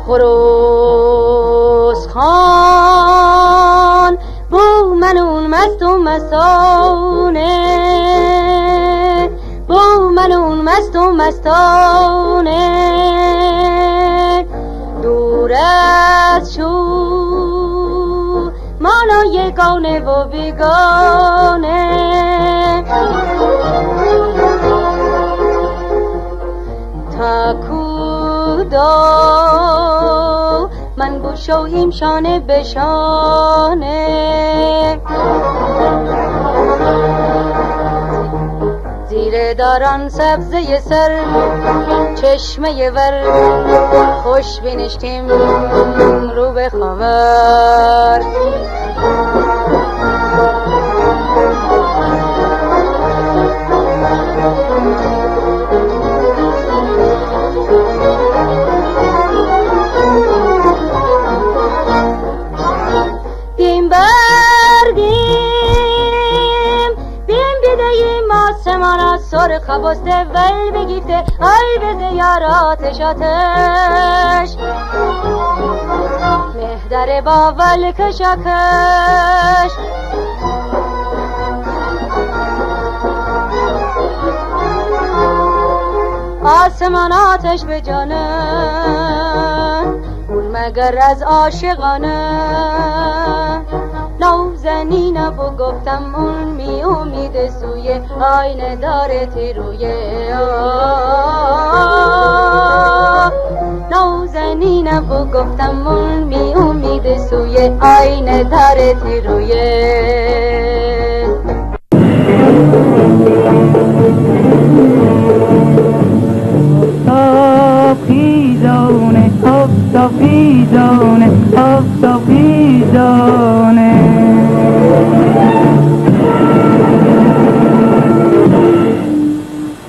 خروس خان بو منون مست و مستانه، بو منون مست و مستانه، دور از شو مالا یگانه و بیگانه. تا کودا من بوشویم شانه به شانه، زیر داران سبزه سر چشمه ور خوش بینشتیم رو به خاور. سر خباسته ول بگیفته ای بده یار آتش آتش، مهدر با ول کشاکش. آسمان آتش به جانم اون مگر از عاشقانه، نوزنینم و گفتم اون می امید سوی آینه داره تیروی. نوزنینم و گفتم اون می امید سوی آینه داره تیروی. آفتابیزونه آفتابیزونه آفتابیزونه